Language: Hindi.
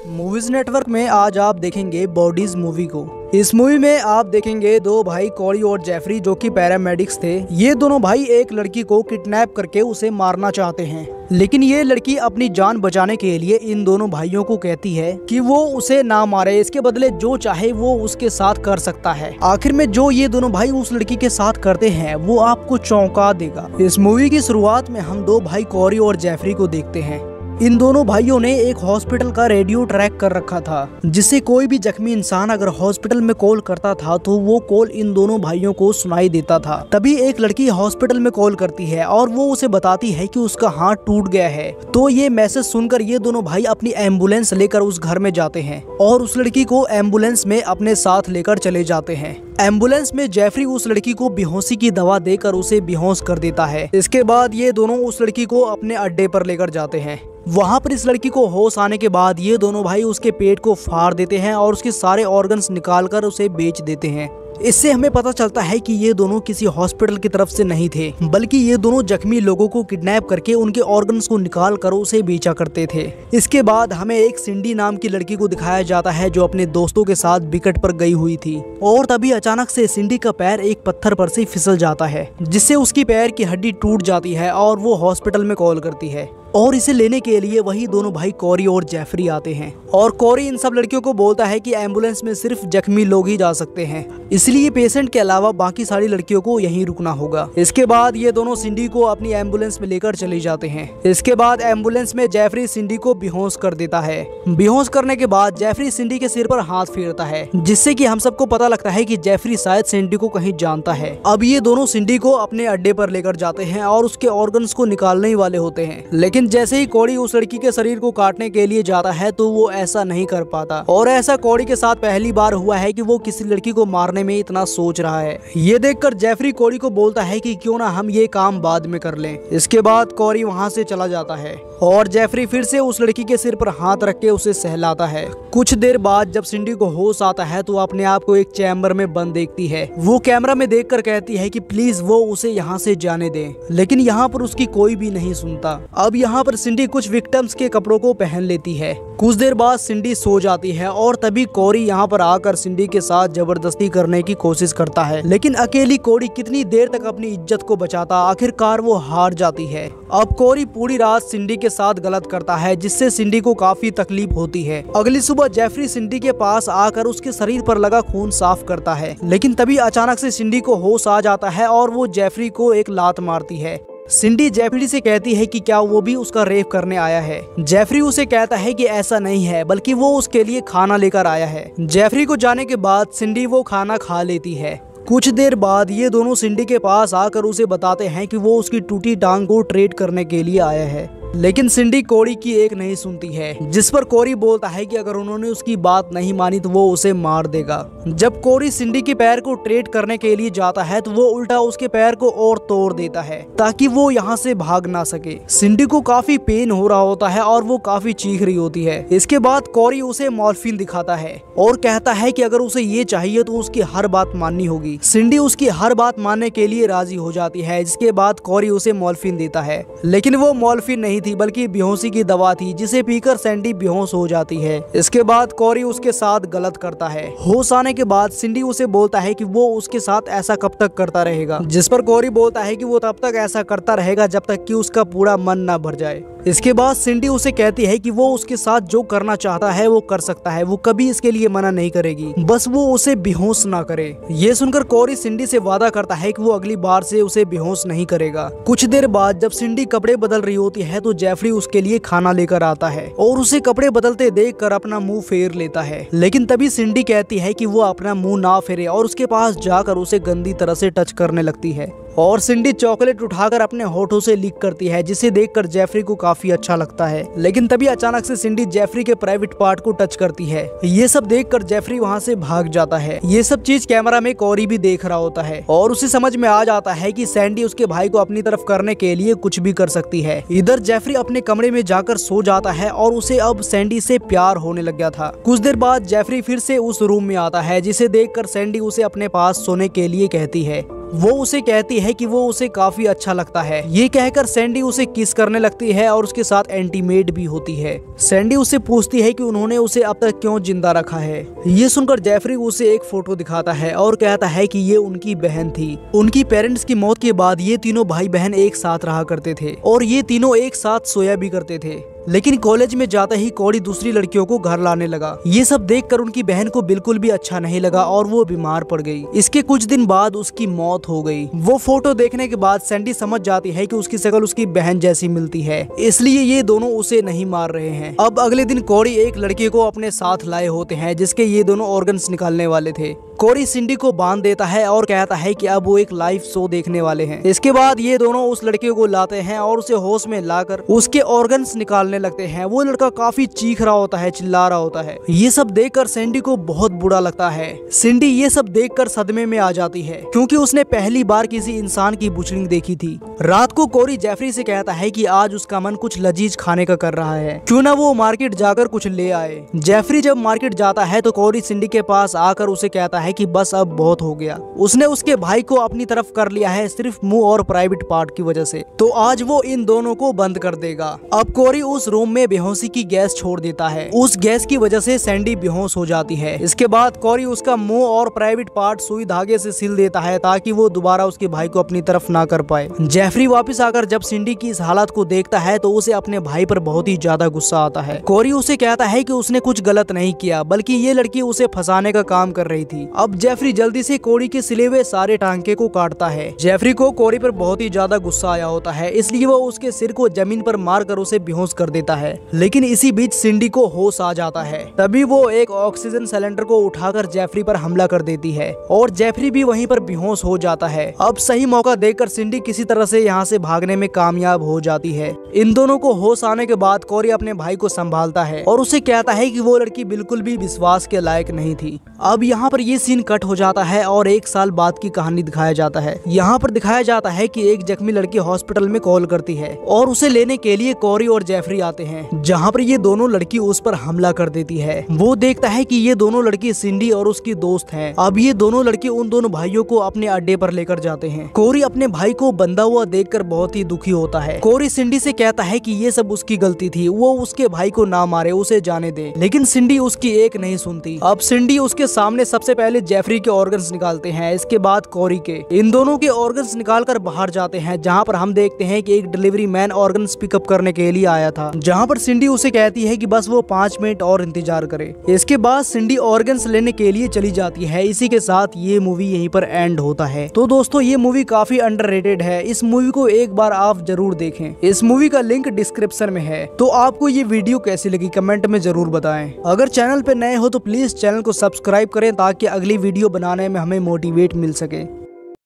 मूवीज नेटवर्क में आज आप देखेंगे बॉडीज मूवी को। इस मूवी में आप देखेंगे दो भाई कॉरी और जेफरी जो कि पैरामेडिक्स थे। ये दोनों भाई एक लड़की को किडनैप करके उसे मारना चाहते हैं, लेकिन ये लड़की अपनी जान बचाने के लिए इन दोनों भाइयों को कहती है कि वो उसे ना मारे, इसके बदले जो चाहे वो उसके साथ कर सकता है। आखिर में जो ये दोनों भाई उस लड़की के साथ करते हैं वो आपको चौंका देगा। इस मूवी की शुरुआत में हम दो भाई कॉरी और जेफरी को देखते हैं। इन दोनों भाइयों ने एक हॉस्पिटल का रेडियो ट्रैक कर रखा था, जिससे कोई भी जख्मी इंसान अगर हॉस्पिटल में कॉल करता था तो वो कॉल इन दोनों भाइयों को सुनाई देता था। तभी एक लड़की हॉस्पिटल में कॉल करती है और वो उसे बताती है कि उसका हाथ टूट गया है। तो ये मैसेज सुनकर ये दोनों भाई अपनी एम्बुलेंस लेकर उस घर में जाते हैं और उस लड़की को एम्बुलेंस में अपने साथ लेकर चले जाते हैं। एम्बुलेंस में जेफरी उस लड़की को बेहोशी की दवा देकर उसे बेहोश कर देता है। इसके बाद ये दोनों उस लड़की को अपने अड्डे पर लेकर जाते हैं। वहाँ पर इस लड़की को होश आने के बाद ये दोनों भाई उसके पेट को फाड़ देते हैं और उसके सारे ऑर्गन्स निकालकर उसे बेच देते हैं। इससे हमें पता चलता है कि ये दोनों किसी हॉस्पिटल की तरफ से नहीं थे, बल्कि ये दोनों जख्मी लोगों को किडनैप करके उनके ऑर्गन्स को निकाल कर उसे बेचा करते थे। इसके बाद हमें एक सिंडी नाम की लड़की को दिखाया जाता है जो अपने दोस्तों के साथ विकेट पर गई हुई थी, और तभी अचानक से सिंडी का पैर एक पत्थर पर से फिसल जाता है, जिससे उसकी पैर की हड्डी टूट जाती है और वो हॉस्पिटल में कॉल करती है। और इसे लेने के लिए वही दोनों भाई कॉरी और जेफरी आते हैं और कॉरी इन सब लड़कियों को बोलता है कि एम्बुलेंस में सिर्फ जख्मी लोग ही जा सकते हैं, इसलिए पेशेंट के अलावा बाकी सारी लड़कियों को यहीं रुकना होगा। इसके बाद ये दोनों सिंडी को अपनी एम्बुलेंस में लेकर चले जाते हैं। इसके बाद एम्बुलेंस में जेफरी सिंडी को बेहोश कर देता है। बेहोश करने के बाद जेफरी सिंडी के सिर पर हाथ फेरता है, जिससे कि हम सबको पता लगता है कि जेफरी शायद सिंडी को कहीं जानता है। अब ये दोनों सिंडी को अपने अड्डे पर लेकर जाते हैं और उसके ऑर्गन्स को निकालने ही वाले होते हैं, लेकिन जैसे ही कॉरी उस लड़की के शरीर को काटने के लिए जाता है तो वो ऐसा नहीं कर पाता। और ऐसा कॉरी के साथ पहली बार हुआ है कि वो किसी लड़की को मारने में इतना सोच रहा है। ये देखकर जेफरी कॉरी को बोलता है कि क्यों ना हम ये काम बाद में कर लें। इसके बाद कॉरी वहाँ से चला जाता है और जेफरी फिर से उस लड़की के सिर पर हाथ रख के उसे सहलाता है। कुछ देर बाद जब सिंडी को होश आता है तो अपने आप को एक चैम्बर में बंद देखती है। वो कैमरा में देखकर कहती है कि प्लीज वो उसे यहाँ से जाने दें, लेकिन यहाँ पर उसकी कोई भी नहीं सुनता। अब यहाँ पर सिंडी कुछ विक्टिम्स के कपड़ों को पहन लेती है। कुछ देर बाद सिंडी सो जाती है और तभी कॉरी यहाँ पर आकर सिंडी के साथ जबरदस्ती करने की कोशिश करता है, लेकिन अकेली कॉरी कितनी देर तक अपनी इज्जत को बचाता, आखिरकार वो हार जाती है। अब कॉरी पूरी रात सिंडी के साथ गलत करता है, जिससे सिंडी को काफी तकलीफ होती है। अगली सुबह जेफरी सिंडी के पास आकर उसके शरीर पर लगा खून साफ करता है, लेकिन तभी अचानक से सिंडी को होश आ जाता है और वो जेफरी को एक लात मारती है। सिंडी जेफरी से कहती है कि क्या वो भी उसका रेप करने आया है। जेफरी उसे कहता है कि ऐसा नहीं है, बल्कि वो उसके लिए खाना लेकर आया है। जेफरी को जाने के बाद सिंडी वो खाना खा लेती है। कुछ देर बाद ये दोनों सिंडी के पास आकर उसे बताते हैं कि वो उसकी टूटी टांग को ट्रेड करने के लिए आया है, लेकिन सिंडी कॉरी की एक नहीं सुनती है, जिस पर कॉरी बोलता है कि अगर उन्होंने उसकी बात नहीं मानी तो वो उसे मार देगा। जब कॉरी सिंडी के पैर को ट्रेड करने के लिए जाता है तो वो उल्टा उसके पैर को और तोड़ देता है ताकि वो यहाँ से भाग ना सके। सिंडी को काफी पेन हो रहा होता है और वो काफी चीख रही होती है। इसके बाद कॉरी उसे मॉर्फिन दिखाता है और कहता है कि अगर उसे ये चाहिए तो उसकी हर बात माननी होगी। सिंडी उसकी हर बात मानने के लिए राजी हो जाती है। जिसके बाद कॉरी उसे मॉर्फिन देता है, लेकिन वो मॉर्फिन नहीं थी बल्कि बेहोशी की दवा थी, जिसे पीकर सैंडी बेहोश हो जाती है। इसके बाद कॉरी उसके साथ गलत करता है। होश आने के बाद सिंडी उसे बोलता है कि वो उसके साथ ऐसा कब तक करता रहेगा, जिस पर कॉरी बोलता है कि वो तब तक ऐसा करता रहेगा जब तक कि उसका पूरा मन ना भर जाए। इसके बाद सिंडी उसे कहती है कि वो उसके साथ जो करना चाहता है वो कर सकता है, वो कभी इसके लिए मना नहीं करेगी, बस वो उसे बेहोश ना करे। ये सुनकर कॉरी सिंडी से वादा करता है कि वो अगली बार से उसे बेहोश नहीं करेगा। कुछ देर बाद जब सिंडी कपड़े बदल रही होती है तो जेफरी उसके लिए खाना लेकर आता है और उसे कपड़े बदलते देखकर अपना मुंह फेर लेता है, लेकिन तभी सिंडी कहती है कि वो अपना मुंह ना फेरे और उसके पास जाकर उसे गंदी तरह से टच करने लगती है। और सिंडी चॉकलेट उठाकर अपने होठों से लीक करती है, जिसे देखकर जेफरी को काफी अच्छा लगता है, लेकिन तभी अचानक से सिंडी जेफरी के प्राइवेट पार्ट को टच करती है। ये सब देखकर जेफरी वहाँ से भाग जाता है। ये सब चीज कैमरा में कॉरी भी देख रहा होता है और उसे समझ में आ जाता है कि सैंडी उसके भाई को अपनी तरफ करने के लिए कुछ भी कर सकती है। इधर जेफरी अपने कमरे में जाकर सो जाता है और उसे अब सैंडी से प्यार होने लग गया था। कुछ देर बाद जेफरी फिर से उस रूम में आता है, जिसे देखकर सैंडी उसे अपने पास सोने के लिए कहती है वो उसे कहती है कि वो उसे काफी अच्छा लगता है। ये कहकर सैंडी उसे किस करने लगती है और उसके साथ इंटीमेट भी होती है। सैंडी उससे पूछती है कि उन्होंने उसे अब तक क्यों जिंदा रखा है। ये सुनकर जेफरी उसे एक फोटो दिखाता है और कहता है कि ये उनकी बहन थी। उनकी पेरेंट्स की मौत के बाद ये तीनों भाई बहन एक साथ रहा करते थे और ये तीनों एक साथ सोया भी करते थे। लेकिन कॉलेज में जाते ही कोडी दूसरी लड़कियों को घर लाने लगा। ये सब देखकर उनकी बहन को बिल्कुल भी अच्छा नहीं लगा और वो बीमार पड़ गई। इसके कुछ दिन बाद उसकी मौत हो गई। वो फोटो देखने के बाद सैंडी समझ जाती है कि उसकी शक्ल उसकी बहन जैसी मिलती है, इसलिए ये दोनों उसे नहीं मार रहे हैं। अब अगले दिन कोडी एक लड़के को अपने साथ लाए होते हैं जिसके ये दोनों ऑर्गन्स निकालने वाले थे। कोडी सिंडी को बांध देता है और कहता है कि अब वो एक लाइव शो देखने वाले हैं। इसके बाद ये दोनों उस लड़के को लाते हैं और उसे होश में लाकर उसके ऑर्गन्स निकालने लगते हैं। वो लड़का काफी चीख रहा होता है, चिल्ला रहा होता है। ये सब देखकर सैंडी को बहुत बुरा लगता है। सिंडी ये सब देखकर सदमे में आ जाती है क्योंकि उसने पहली बार किसी इंसान की बुचड़िंग देखी थी। रात को कोडी जेफरी से कहता है कि आज उसका मन कुछ लजीज खाने का कर रहा है, क्यों ना वो मार्केट जाकर कुछ ले आए। जेफरी जब मार्केट जाता है तो कोडी सिंडी के पास आकर उसे कहता है कि बस अब बहुत हो गया। उसने उसके भाई को अपनी तरफ कर लिया है सिर्फ मुंह और प्राइवेट पार्ट की वजह से, तो आज वो इन दोनों को बंद कर देगा। अब कोडी उस रूम में बेहोशी की गैस छोड़ देता है। उस गैस की वजह से सैंडी बेहोश हो जाती है। इसके बाद कोडी उसका मुंह और प्राइवेट पार्ट सुई धागे से सिल देता है ताकि वो दोबारा उसके भाई को अपनी तरफ ना कर पाए। जेफरी वापस आकर जब सिंडी की इस हालत को देखता है तो उसे अपने भाई पर बहुत ही ज्यादा गुस्सा आता है। कोडी उसे कहता है कि उसने कुछ गलत नहीं किया, बल्कि ये लड़की उसे फंसाने का काम कर रही थी। अब जेफरी जल्दी से कोडी के सिले हुए सारे टांके को काटता है। जेफरी को कोडी पर बहुत ही ज्यादा गुस्सा आया होता है, इसलिए वो उसके सिर को जमीन पर मारकर उसे बेहोश कर देता है। लेकिन इसी बीच सिंडी को होश आ जाता है। तभी वो एक ऑक्सीजन सिलेंडर को उठाकर जेफरी पर हमला कर देती है और जेफरी भी वहीं पर बेहोश हो जाता है। अब सही मौका देखकर सिंडी किसी तरह से यहाँ से भागने में कामयाब हो जाती है। इन दोनों को होश आने के बाद कोडी अपने भाई को संभालता है और उसे कहता है कि वो लड़की बिल्कुल भी विश्वास के लायक नहीं थी। अब यहाँ पर ये सीन कट हो जाता है और 1 साल बाद की कहानी दिखाया जाता है। यहाँ पर दिखाया जाता है कि एक जख्मी लड़की हॉस्पिटल में कॉल करती है और उसे लेने के लिए कोडी और जेफरी आते हैं, जहाँ पर ये दोनों लड़की उस पर हमला कर देती है। वो देखता है कि ये दोनों लड़की सिंडी और उसकी दोस्त हैं। अब ये दोनों लड़के उन दोनों भाइयों को अपने अड्डे पर लेकर जाते हैं। कोडी अपने भाई को बंधा हुआ देखकर बहुत ही दुखी होता है। कोडी सिंडी से कहता है कि ये सब उसकी गलती थी, वो उसके भाई को ना मारे, उसे जाने दे। लेकिन सिंडी उसकी एक नहीं सुनती। अब सिंडी उसके सामने सबसे पहले जेफरी के ऑर्गन्स निकालते हैं, इसके बाद कोडी के। इन दोनों के ऑर्गन्स निकालकर बाहर जाते हैं, जहाँ पर हम देखते हैं कि एक डिलीवरी मैन ऑर्गन्स पिकअप करने के लिए आया था, जहाँ पर सिंडी उसे कहती है कि बस वो 5 मिनट और इंतजार करे। इसके बाद सिंडी ऑर्गन्स लेने के लिए चली जाती है। इसी के साथ ये मूवी यहीं पर एंड होता है। तो दोस्तों ये मूवी काफी अंडररेटेड है। इस मूवी को एक बार आप जरूर देखें। इस मूवी का लिंक डिस्क्रिप्शन में है। तो आपको ये वीडियो कैसी लगी कमेंट में जरूर बताएं। अगर चैनल पे नए हो तो प्लीज चैनल को सब्सक्राइब करें ताकि अगली वीडियो बनाने में हमें मोटिवेट मिल सके।